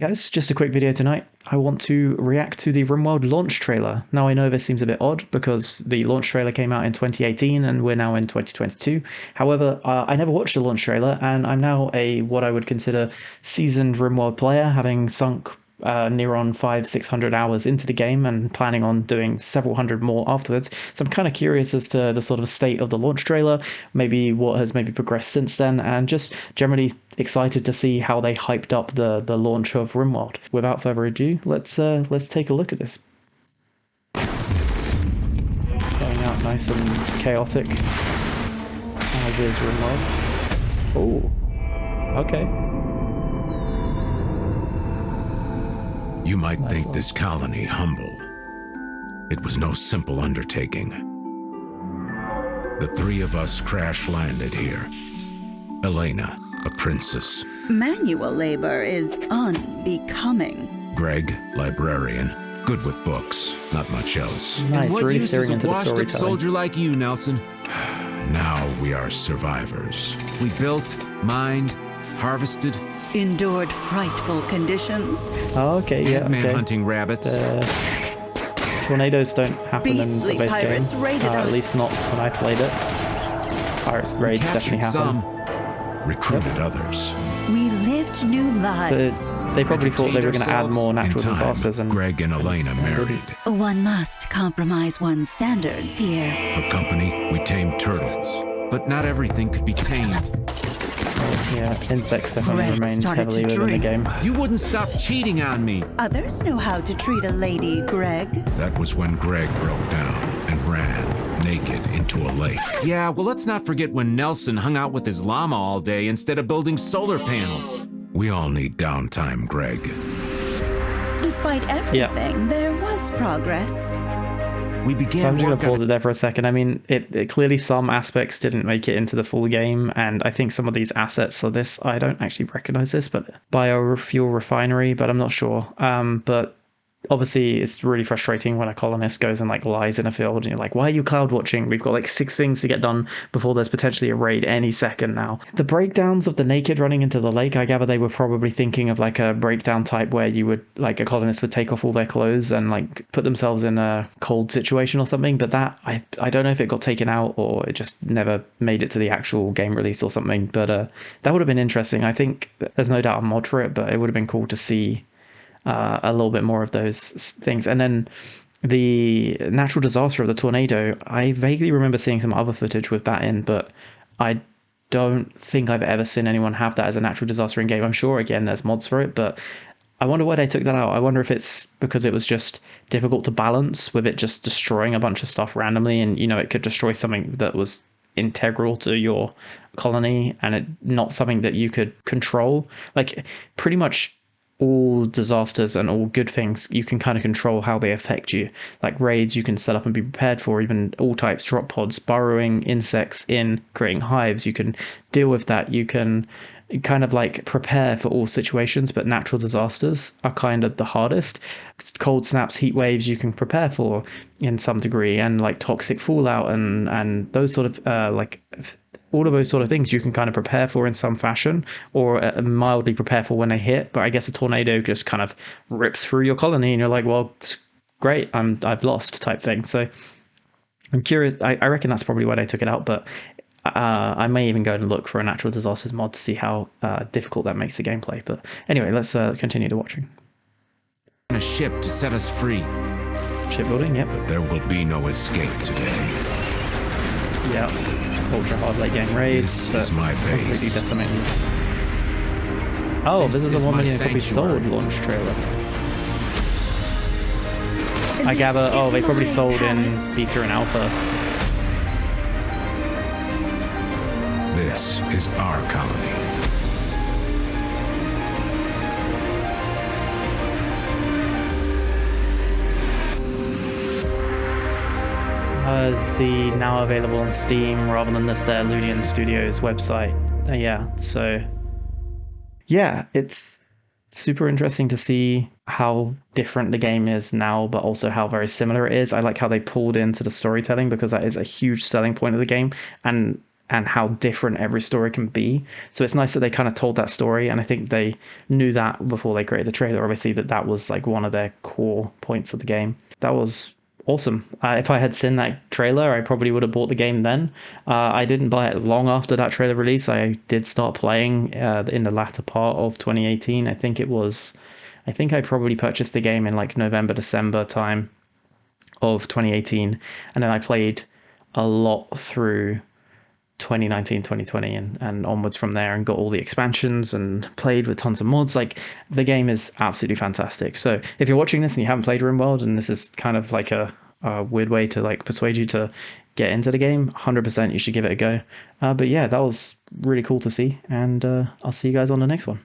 Guys, just a quick video tonight. I want to react to the Rimworld launch trailer. Now I know this seems a bit odd because the launch trailer came out in 2018 and we're now in 2022. However, I never watched the launch trailer and I'm now what I would consider seasoned Rimworld player, having sunk near on 500-600 hours into the game and planning on doing several hundred more afterwards. So I'm kind of curious as to the sort of state of the launch trailer, maybe what has maybe progressed since then, and just generally excited to see how they hyped up the launch of Rimworld. Without further ado, let's take a look at this. Starting out nice and chaotic, as is Rimworld. Oh, okay. You might think this colony humble. It was no simple undertaking. The three of us crash-landed here. Elena, a princess. Manual labor is unbecoming. Greg, librarian, good with books, not much else. Nice, really steering into the washed-up storytelling. soldier like you, Nelson. Now we are survivors. We built, mined, harvested, Endured frightful conditions. Oh, okay, yeah, man okay. hunting rabbits. Tornadoes don't happen Beastly in the base pirates game, raided at us. least not when I played it. Pirates raids definitely happen. Recruited others. We lived new lives. So they probably thought they were going to add more In natural time, disasters, and Greg and Elena married. One must compromise one's standards here. For company, we tamed turtles. But not everything could be tamed. yeah, insects definitely Greg remained started heavily to within the drink. game. You wouldn't stop cheating on me. Others know how to treat a lady, Greg. That was when Greg broke down and ran naked into a lake. Yeah, well, let's not forget when Nelson hung out with his llama all day instead of building solar panels. We all need downtime, Greg. Despite everything, there was progress. We So began I'm just going work to on pause it there for a second. I mean, it clearly some aspects didn't make it into the full game, and I think some of these assets are this. I don't actually recognize this, but biofuel refinery, but I'm not sure. But obviously, it's really frustrating when a colonist goes and like lies in a field, and you're like, "Why are you cloud watching? We've got like 6 things to get done before there's potentially a raid any second now." The breakdowns of the naked running into the lake, I gather they were probably thinking of like a breakdown type where you would like a colonist would take off all their clothes and like put themselves in a cold situation or something. But that I don't know if it got taken out or it just never made it to the actual game release or something. But that would have been interesting. I think there's no doubt a mod for it, but it would have been cool to see a little bit more of those things. And then the natural disaster of the tornado, I vaguely remember seeing some other footage with that in, but I don't think I've ever seen anyone have that as a natural disaster in game. I'm sure again there's mods for it, but I wonder why they took that out. I wonder if it's because it was just difficult to balance with it just destroying a bunch of stuff randomly, and it could destroy something that was integral to your colony and it not something that you could control. Like pretty much all disasters and all good things, you can kind of control how they affect you. Like raids, you can set up and be prepared for, even all types, drop pods, burrowing insects in, creating hives. You can deal with that. You can kind of like prepare for all situations, but natural disasters are kind of the hardest. Cold snaps, heat waves, you can prepare for in some degree, and like toxic fallout and those sort of all of those sort of things you can kind of prepare for in some fashion, or mildly prepare for when they hit. But I guess a tornado just kind of rips through your colony and you're like, well, great, I've lost type thing. So I'm curious. I reckon that's probably why they took it out, but I may even go and look for a natural disasters mod to see how difficult that makes the gameplay. But anyway, let's continue to watching. a ship to set us free. Shipbuilding, yep. But there will be no escape today. Yeah. Ultra hard late game raids. This is my hopefully base. do something. Oh, this is the one my where you probably sold sanctuary. launch trailer. I gather. Oh, they probably sold in beta and alpha. This is our colony. Is the now available on Steam rather than just their Ludian Studios website. Yeah, so yeah, it's super interesting to see how different the game is now, but also how very similar it is. I like how they pulled into the storytelling because that is a huge selling point of the game, and and how different every story can be. So it's nice that they kind of told that story, and I think they knew that before they created the trailer, obviously, that was like one of their core points of the game. That was awesome. If I had seen that trailer, I probably would have bought the game then. I didn't buy it long after that trailer release. I did start playing in the latter part of 2018. I think I probably purchased the game in like November, December time of 2018, and then I played a lot through 2019, 2020, and onwards from there, and got all the expansions and played with tons of mods. Like, the game is absolutely fantastic. So if you're watching this and you haven't played Rimworld, and this is kind of like a weird way to like persuade you to get into the game, 100% you should give it a go. But yeah, that was really cool to see, and I'll see you guys on the next one.